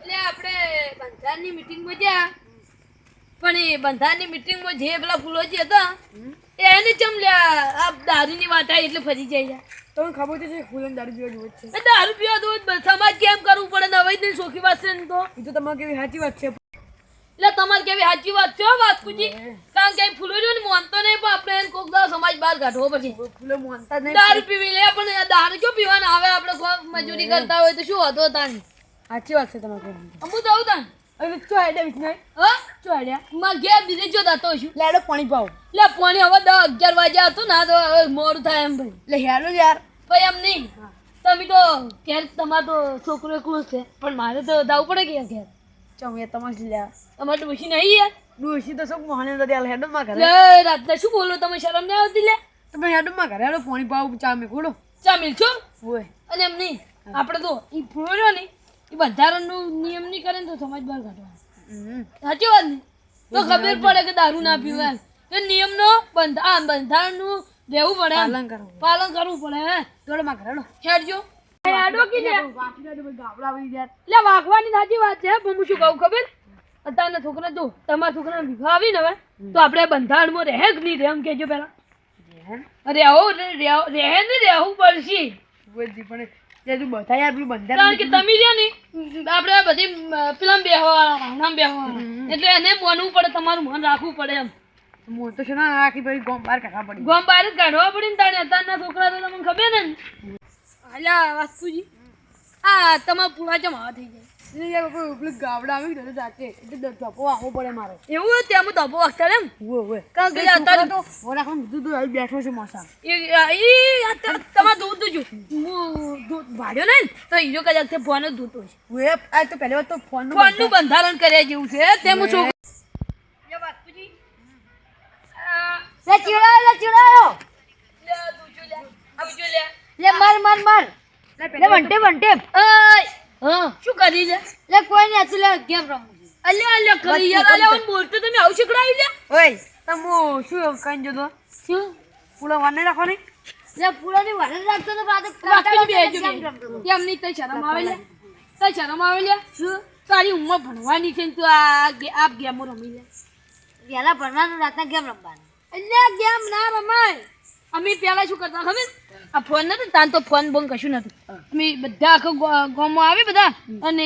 એટલે આપણે બંધારણની મીટિંગમાં ગયા પણ એ બંધારણની મીટિંગમાં જે પેલા ફૂલોજી હતા એને ચમલ્યા આ દારૂની વાત આવી એટલે ફરી જાય તમને ખબર છે ફૂલન દારૂ પીવા જેવું જ છે. દારૂ પીવા તો સમાજ કેમ કરવું પડે ને હવે જ સોખી વાત છે ને તો એ તો તમારે કેવી સાચી વાત છે. એટલે તમારે કેવી સાચી વાત છે વાસ્કુજી કારણ કે ફૂલોજી ને માનતો નહીં પણ આપણે એને કોક દાડો સમાજ બહાર કાઢવો પડશે. ફૂલો માનતા જ નહીં. દારૂ પીવી લે પણ દારૂ ક્यों પીવાના આવે આપણે મજૂરી કરતા હોય તો શું હતો તાની સાચી વાત છે તમારે. અમુ દઉં તાન હવે ચો હેડે વિષ્ણુ હા ચો હેડ્યા માર ઘેર બીજે જો દાતો છું લેડો પાણી પાવ. લે પાણી હવે 10-11 વાગ્યા હતું ના તો હવે મોડું થાય એમ ભાઈ લે હેડો યાર. ભાઈ એમ નહીં તમે તો ઘેર તમારે તો છોકરો એકલું જ છે પણ મારે તો દાવું પડે કે યાર ઘેર ચમ એ તમારે લ્યા તમારે તો પૂછી નહીં યાર ડોશી તો સબ મોહને તો યાર હેડો માં ઘરે. લે રાતના શું બોલો તમે શરમ નહીં આવતી લે તમે હેડો માં ઘરે હેડો પાણી પાવ ચા મે કોડો ચા મિલશો ઓય. અને એમ નહીં આપણે તો એ ફૂલો ને એ બંધારણનું નિયમ નહીં કરે ને તો સમાજ બહાર કાઢવા સાચી વાત ને તો ખબર પડે કે દારૂ ના પીવા એમ તો નિયમનો બંધારણનું રહેવું પડે એમ. પાલન કરવું પડે હે દોડો માં ઘરે હેડો. હેડજો હેડો કે લે ગાબડા આવી યાર. લે વાગવાની સાચી વાત છે પણ હું શું કહું ખબર અત્યારના છોકરા જો તમારા છોકરાને વિવાહ આવી ને હવે તો આપણે બંધારણમાં રહે કે નહીં રહે એમ કહેજો પહેલા રહેવું ને રહેવું પડશે પણ જે તું બધા યાર પેલું બંધારણ કારણ કે તમે છે ને આપણે બધી પેલા બેહવાના એટલે એને માનવું પડે તમારું મન રાખવું પડે એમ મોટો છે ને રાખી પછી ગોમ બહાર કાઢવા પડી. ગોમ બહાર જ કાઢવા પડે ને તાણે અત્યારના છોકરા તો તમને ખબર ને અલ્યા વાસ્તુજી આ તમારા પૂરા જમા થઈ જાય પેલું ગાબડા આવી ગયો જાતે એટલે ધપો આખો પડે મારે. એવું ત્યાં હું ધપો વાગતા એમ ઓય કારણ કે અત્યારે તો વરાખણ બધું તો આવી બેઠો છે મસા. તમારે દૂધ જો હું દૂધ ભાડ્યો ને તો હીરો કદાચ તે ફોન જ દૂધ હોય ઓય આ તો પહેલી વાત તો ફોનનું ફોનનું બંધારણ કર્યા જેવું છે તેમ હું છોકરો લે ચીડાયો લે માર લે વંટે હા શું કરી લે લે કોઈ નહીં આતું લે ગેમ રમું. અલ્યા કરી યાર અલ્યા બોલતો તમે આવું શીખડાવી લે ઓય તમો શું કઈ જોતો શું પૂળો વાને રાખો ને લે પૂરાની વારે રાખતો તો પાછો વાકડી બેજો કેમ નહીં તઈ શરમ આવે લે તઈ શરમ આવે લે શું તારી ઉંમર ભણવાની છે ને તું આ ગેમો રમી લે પેલા ભણવાનું રાતના કેમ રમવાનું અલ્યા ગેમ ના રમાય અમે પેલા શું કરતા ખબર આ ફોન નતો તાન તો ફોન બોન કશું નતું અમે બધા આખો ગામમાં આવે બધા અને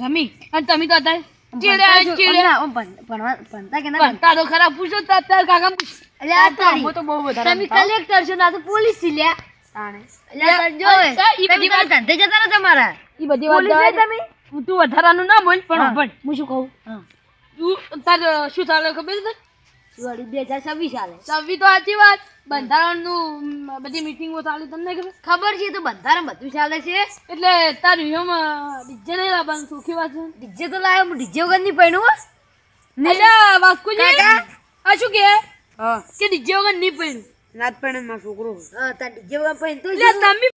રમી અને તમે તો હતા ભણતા કે ના ભણતા તો ખરા પૂછો તાર કાકા પૂછ એટલે આ તારી તો બહુ વધારે તમે કલેક્ટર છો ના તો પોલીસ થી લ્યા તાણે એટલે જો ઈ બધી વાત ધંધે જતા રહો તમારા ઈ બધી વાત પોલીસ જવા નહીં દે. તમે તું વધારાનું ના બોલ પણ પણ હું શું કહું હા તું તાર શું ચાલે ખબર છે વળી 2026 ચાલે સવી તો સાચી વાત બંધારણનું બધી મીટિંગો ચાલે તમને ખબર ખબર છે તો બંધારણ બધું ચાલે છે એટલે તાર વિડીયોમાં ડીજે નહીં લાવવાનું સુખી વાત છે ડીજે તો લાવ્યો હું ડીજે વગર નહીં પડ્યું અલ્યા વાસ્કુજી કાકા. આ શું કે હા ડીજે વગર નહીં પડ્યું નાત પણ મારો છોકરો હા તાર ડીજે વગર પડ્યું તો એટલે તમે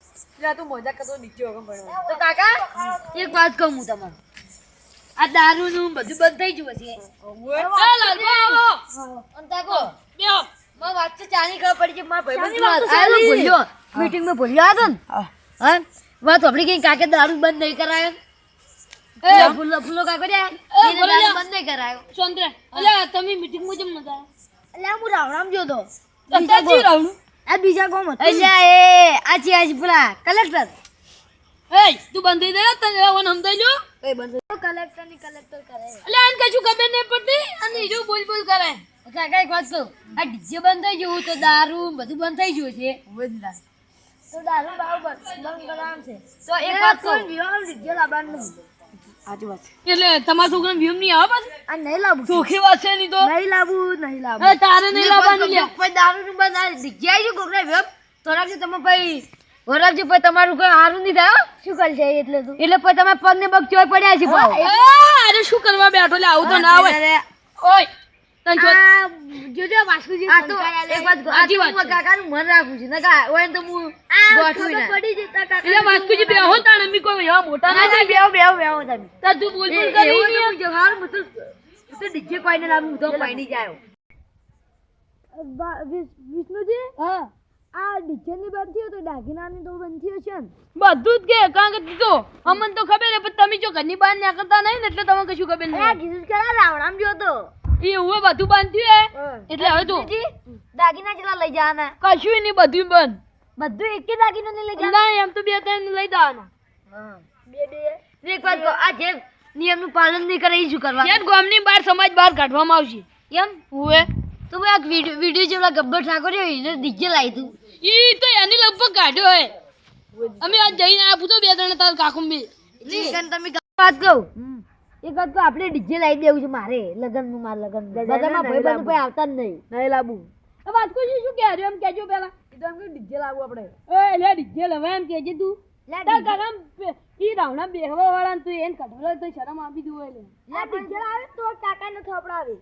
લે તું મજાક કરતો નીચે વગર પડ્યો. તો કાકા એક વાત કહું હું તમને આ દારૂનું બધું બંધ થઈ ગયું છે ચાલ આવો અને તાકો બેહો માં વાત તો ચાની ખબર પડી છે મારા ચાની ભાઈબંધ વાત તો આયો ચાલી. ભૂલ્યો મીટિંગમાં ભૂલ્યો હતો ને હા હા વાત આપણી કઈ કાકે દારૂ બંધ નહીં કરાયો એ ફૂલો ફૂલો કાકો રે એને બોલો દારૂ લ્યા. બંધ નહીં કરાયો ચંદ્ર અલ્યા તમે મીટિંગમાં જેમ નતા એટલે હું રાવણામ જોતો અત્યારથી રાવણું આ બીજા કોમ હતું એટલે એ આજી આજી પેલા કલેક્ટર એ તું બંધ થઈ દે તને ઓન સમજાઈ લ્યો એ બંધ કલેક્ટર ની કલેક્ટર કરે અલ્યા આને કશું ખબર નહીં પડતી અને હીરો બોલ બોલ કરે કાકા એક વાત કહું આ ડીજે બંધ થઈ ગયું તો દારૂ બધું બંધ થઈ ગયું છે વજલા તો દારૂ બાવ બંધ કરવાનું છે તો એક વાત કહું ડીજે લાવવાનું નહીં સાચી વાત છે. એટલે તમારા છોકરાને વ્યૂમ નહીં આવે પાછું આ નહીં લાવું ચોખી વાત છે નહીં તો નહીં લાવું નહીં લાવું એ તારે નહીં લાવવાનું લ્યા કોઈ દારૂ નું બંધ આ ડીજે આવી ગયું કોકરા વેબ તો રાખજો તમે ભાઈ વરાગજો પછી તમારું કોઈ હારું નહીં થાય હો. શું કરી છે એટલે તું એટલે પછી તમે પગ ને બગ ચોય પડ્યા છે ભાવ અરે શું કરવા બેઠો લે આવું તો ના હોય ઓય તને જો આ જોજો વાસ્કુજી આ તો એક વાત સાચી વાત છે. કાકાનું મન રાખું છું નકા ઓય તો હું ગોઠવી ના પડી જતા કાકા એટલે વાસ્કુજી બેહો તાણ અમે કોઈ એવા મોટા ના ના બેવ બેવ બેવ તમે તાર તું બોલ બોલ એવું કરી તો હું જહાર મત તો ડીજે કોઈને લાવું તો પાણી જાયો વિષ્ણુજી હા આ ડીજેની બંધ થયો તો દાગીનાની તો બંધ થયો છે ને બધું જ કે કારણ કે દીધો અમને તો ખબર હે પણ તમે જો ઘરની બહાર નીકળતા નહીં ને એટલે તમને કશું ખબર આ નહીં કીધું કે રાવણામ ગયો તો એ એવું બધું બાંધ્યું હે એટલે હવે તો દાગીના જેટલા લઈ જવાના કશું નહીં બધું બંધ બધું એક જ દાગીના લઈ જવાના ના એમ તો બે ત્રણ લઈ જવાના એક વાત કહો આ જે નિયમનું પાલન નહીં કરે એ શું કરવા યાર ગામની બહાર સમાજ બહાર કાઢવામાં આવશે એમ ઓએ તો ભાઈ આ વિડીયો જેવડા ગબ્બર ઠાકોર એને ડીજે લાવી તું ઈ તો એની લગભગ કાઢ્યો હે અમે આજ જઈને આપ્યું તો બે ત્રણ તાર કાકુંબી તમે વાત કહું એક વાત કહું આપણે ડીજે લાવી દેવું છે મારે લગનનું માર લગન બધામાં ભાઈ બંધ ભાઈ આવતા જ નહીં નહીં લાવું હવે વાત કોઈ શું કહે એમ કહેજો પેલા કીધું એમ કે ડીજે લાવવું આપણે એ લે ડીજે લવા એમ કહેજે તું તાર કાકા ઈ રાવણા બેહવા વાળા તું એને કઢવલો તો શરમ આપી દઉં એટલે ડીજે લાવે તો કાકાને થોપડાવે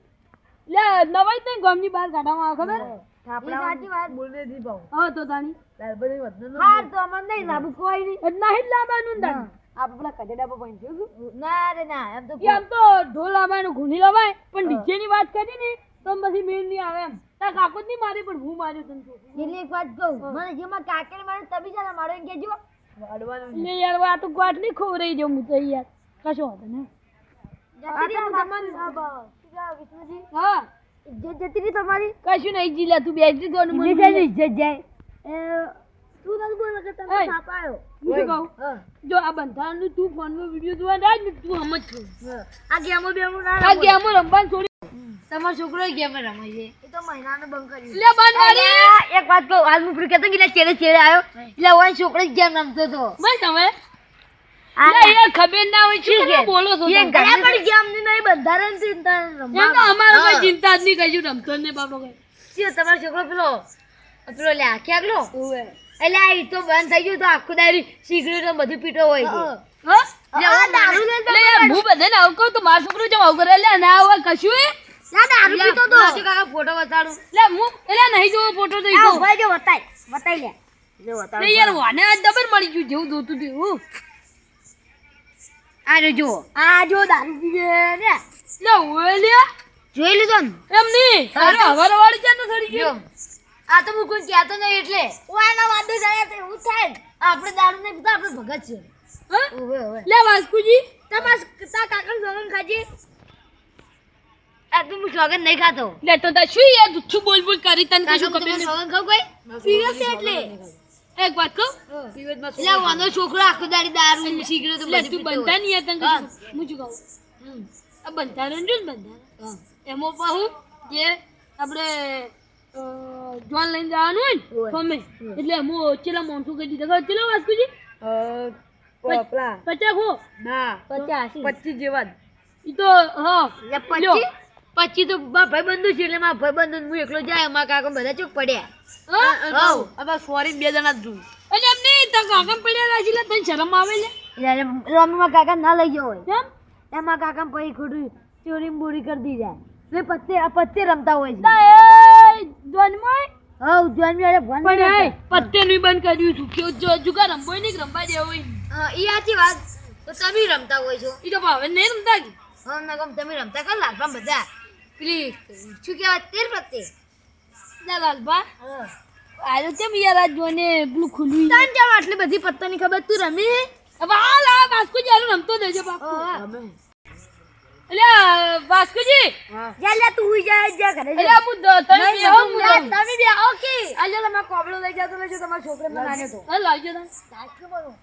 લે નવાઈ તઈ ગામની બહાર કાઢવામાં આવે ખબર સાચી વાત બોલને દી પાઉં હા તો તાણી લાલબરી વધન હાર તો અમને નહીં લાવું કોઈ નહીં નહીં જ લાવવાનું ને તાણી આપણે પેલા કચડા પર પહોંચ્યું ના રે ના એમ તો એમ તો ઢોલ લાવવાનું ઘૂની લવાય પણ ડીજે ની વાત કરી ને તો પછી મેળ નહીં આવે એમ તાર કાકો જ નહીં મારી પણ હું માર્યો તને એટલે એક વાત કહું મને જેમાં કાકેને મારે તબી જાને મારો એમ કહેજો અડવાનું લે યાર આ તો ગાંઠ નહીં ખવરાઈ જાઉં હું તો યાર કશો વાંધો નહીં વિષ્ણુજી હા ઇજ્જત જતી રહી તમારી કશું નહીં જીલા તું બેસી દો ને મને ઇજ્જત જાય તું નથી બોલ કે તમે એય. સાપ આવ્યો હું શું કહું જો આ બંધારણનું તું ફોનમાં વિડીયો જોવા રાજ ને તું સમજ છો આ ગેમો બેમો ના આ ગેમો રમવાનું છોડી તમારો છોકરો ગેમ રમે છે એ તો મહિનાનો બંધ કર્યું લે બંધ વાળી એક વાત કહું હાલ હું કહેતો કે ચેડે ચેડે આવ્યો એટલે ઓન છોકરો ગેમ રમતો હતો બસ તમે લે યાર ખબર ના હોય શું તમે બોલો છો એ તમે? ઘણા પણ ગેમ ની નહીં બંધારણ ચિંતા એમ તો અમારે કોઈ ચિંતા જ નહીં કશું રમતો જ નહીં બાપડો કઈ શું તમારો છોકરો પેલો પેલો લે આખી આગલો એટલે આ ઈ તો બંધ થઈ ગયું તો આખું દારી સિગરેટ બધું પીટો હોય છે હા દારૂ લે લે યાર હું બધાને આવું કહું તો મારો છોકરો જેમ આવું કરે લે ના આવે કશું હે? દારૂ પીતો તો કાકા ફોટો બતાડું લે હું એટલે નહીં જોવો ફોટો તો ઈ તો ભાઈ જો બતાઈ લે જો બતાડ લે યાર વાને આ ડબર મળી ગયું જેવું જોતું તેવું આ જો આ જો દારૂ પીવે ને લે ઓય લે જોઈ લીધો ને એમ નહીં અરે હવાર વાળી છે ને સડી જો ગયું આ તો હું કોઈ કહેતો નહીં એટલે ઓયના વાદે જાય તો એવું થાય ને. આપણે દારૂ નહીં પીતા આપણે ભગત છે હા ઓવે ઓવે લે વાસ્કુજી તમાર તા કાકા સોગન ખાજી આ તું હું સોગન નહીં ખાતો લે તો તા શું યાર જુઠ્ઠું બોલ બોલ કરી તને કશું કાકા ખબર તમે નહીં સોગન ખાવ કોઈ પીવે છે એટલે એક વાત કહું એટલે વાનો છોકરો આખો દાડી દારૂ સિગરેટ લે તું બંધા નહીં યાર તને કશું હું શું કહું આ બંધારણ જો ને બંધારણ એમાં પાહું જે આપણે જોન લઈને જવાનું હોય ને ગમે એટલે હું ચેલા માણસો કહી દીધા ખબર ચેલા વાસ્કુજી પેલા 50 હો ના 85 25 જેવા જ ઈ તો હા લ્યો. 25 તો ભાઈ બંધુ છે એટલે મારા ભાઈ બંધુ હું એકલો જાય મારા કાકા બધા ચોક પડ્યા હા હવે સોરી બે જણા જ જોયું અને એમ નહીં તો કાકા પડ્યા રાખી લે તને શરમ આવે લે એટલે રમવા કાકા ના લઈ ગયો હોય કેમ એમાં કાકા પછી ખોટું ચોરી બોરી કરી દી જાય ને પત્તે રમતા હોય છે તા એ જોનમાં હા જોવાની અરે ભણ પણ એ પત્તે નું બંધ કર્યું છું કે જો જુગા રમવો નહીં કે રમવા દેવો હોય ઈ સાચી વાત તો તમે રમતા હોય છો ઈ તો ભાવે નહીં રમતા કે હા ના ગમ તમે રમતા કર લાગવા બધા પેલી શું કહેવાય તેર પત્તે લે લાલબા આજો કેમ યાર આ જોને પેલું ખુલ્લું તને કેમ આટલી બધી પત્તાની ખબર તું રમી હવે હાલ આ વાસ્કુજી હાલ રમતો દેજો બાપુ એટલે વાસ્કુજી જા લે તું હુઈ જા જા ઘરે એટલે હું તમે બેહો હું જાઉં. તમે બે ઓકે આજો તમે કોબળો લઈ જાતો લેજો તમારા છોકરાને નાને તો હાલ લાવજો તમે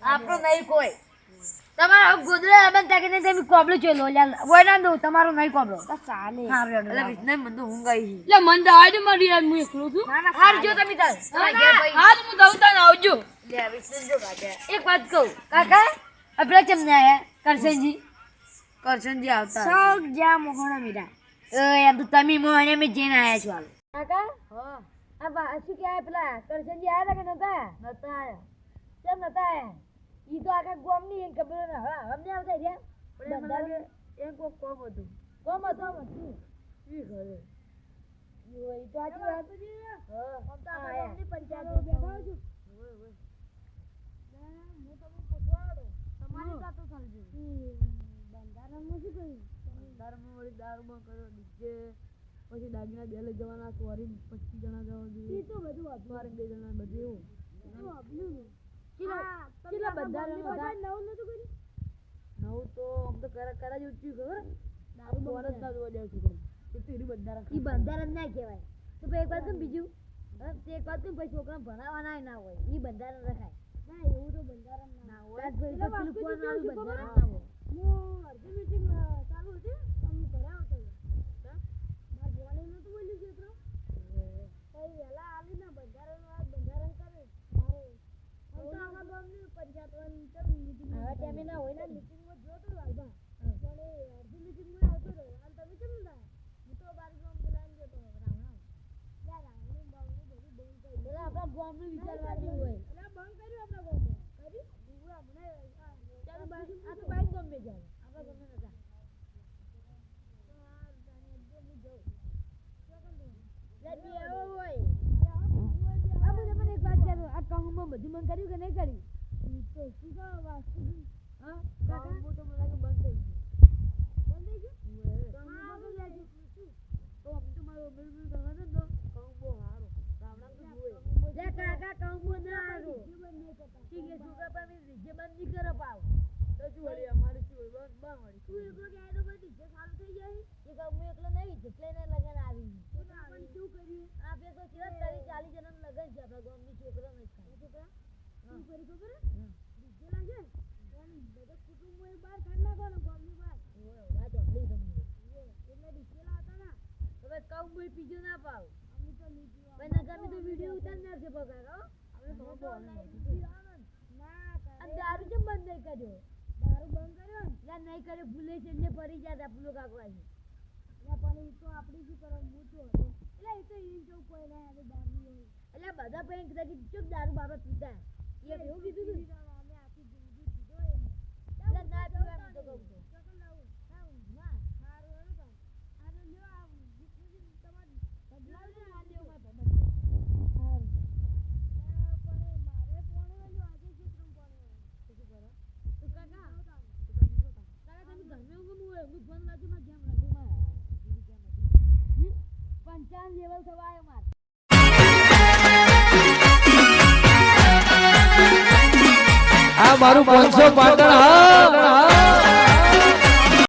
આપણો નહીં કોઈ તમારો ગોદરા અબન તાકે ને તમે કોબળો ચોલો લે વોના દો તમારો નહીં કોબળો ચાલે હા એટલે વિષ્ણુ મને તો ઊંઘ આવી એટલે મન તો આજે મારી યાર હું એકલો છું હાર જો તમે તાર હાલ હું દઉં તને આવજો લે વિષ્ણુ જો ગાડ્યા એક વાત કહું કાકા આપણા ચમને આયા કરશનજી કરશનજી આવતા સૌ જા મોહણા મીરા એમ તો તમે મોહણે મે જઈને આયા છો હાલ કાકા હા આ બા શું કે પેલા કરશનજી આયા કે નતા આયા કેમ નતા આયા ઈ તો આખા ગોમની એક ખબર ન હા અમને આવતા રહ્યા પણ મને લાગે એમ કોક કોમ હતું ગોમ હતો મત ઈ ઘરે ઈ તો આજી વાત હા આમ તો આયા ગોમની પંચાયત બેઠા છું તમારી વાતો સમજી બંધારણમાં શું કર્યું દારૂમાં વળી દારૂમાં કર્યો ડીજે પછી દાગીના બે લઈ જવાના, સોરી 25 જણા જવા જોઈએ. તો બધું હતું. સોરી 2 જણા બધું એવું. કેટલા બંધારણ નવું નતું કર્યું? નવું તો આમ તો કરા જેવું થયું ખબર? દારૂ બોર જ ના જોવા જાય છોકરો. એ તો એરી બંધારણ ઈ બંધારણ ના કહેવાય. તો પછી એક વાત કહું બીજું, તે એક વાત કહું પછી છોકરા ભણાવવાના ના હોય, ઈ બંધારણ રખાય. ના એવું તો બંધારણ ના હોય. આજ ભાઈ તો પેલું ફોન વાળું બંધારણ ના હોય. હું અડધી મીટિંગ ચાલુ હતી, તમે ઘરે આવતો હતો. માર ફોન નતું બોલ્યું છે તો કઈ વેલા આલી ના બંધારણ આ બંધારણ કરે મારે આખા ગામની પંચાયતની ચલ મીટિંગ હવે ટાઈમે ના હોય ને મીટિંગમાં જોતો લાલબા પણ એ અડધી મીટિંગમાં આવતો રહ્યો અને તમે કેમ ના હું તો બારી ગામ બોલાવીને જતો રાવણા યાર રાવણી બાવણી બધું બંધ કરી એટલે આપણા ગામનું વિચારવાનું હોય એટલે બંધ કર્યું આપણા ગામમાં કરી પૂરા મને ચાલો આ તો બાઈક ગામે જાય આપણા ગામે નતા તો આ જાને જો હું જાઉં લેતી આવો હોય આ બધું મને એક વાત કરો આ કામમાં બધું મન કર્યું કે નહીં કર્યું તો શું કા વાસ્તુ હા કાકા હું તો મને લાગે બંધ થઈ ગયું કામ તો લેજો તો આમ તો મારો બિલબિલ કરવાનો તો કામ બહુ સારો રાવણા તો જોવે લે કાકા કામ બહુ ના સારો ઠીક છે છોકરા પર મેં ડીજે બંધ નહીં કરો પાવ તો શું વળી અમારે શું હોય બંધ વળી તું એકલો કે તો કોઈ ડીજે ચાલુ થઈ જાય એ કામ હું એકલો નહીં જેટલે ને લગન આવી પણ શું કર્યું આપે તો કેવા 30-40 જણાનું લગન છે આપણા ગામની છોકરા નથી છોકરા શું કરી ખબર ડીજે લાગે પણ બધા કુટુંબો બહાર કાઢ નાખવાનો ગામની બહાર વાત સાંભળી તમને એટલે ડીજે લાવતા ના હવે કામ કોઈ પીજો ના પાવ અમે તો નહીં પીવા ભાઈ નકામી તો વિડિયો ઉતારનાર છે પગાર હો આપણે તો બહુ ના અને દારૂ કેમ બંધ નહીં કર્યો દારૂ બંધ કર્યો લા નહીં કર્યો ભૂલે છે એટલે ફરી જાય આપણો કાકવાજી લા પણ ઈ તો આપણી શું કરો હું તો એટલે ઈ તો ઈ જો કોઈ ના આવે દારૂ હોય એટલે બધા પૈન કીધું ચૂપ દારૂ બાબા પીતા એ એવું કીધું કે અમે આખી જિંદગી પીધો એમ એટલે ના પીવા હું તો કહું છું ચોકન લાવું ના મારું એવું કામ આને લ્યો આ વિકૃતિ તમારી બદલાવ ને આ દેવ માં ભમન હાર પણ મારે ફોન વાળો આજે ચિત્રમ ફોન શું કરો તો કાકા તમે ઘરમે ઊંઘ હું ફોન લાગી માં ગેમ રમી માં જીવી ગેમ હતી 55 લેવલ થવા આવ્યો માર આ મારું 500 પાટણ હા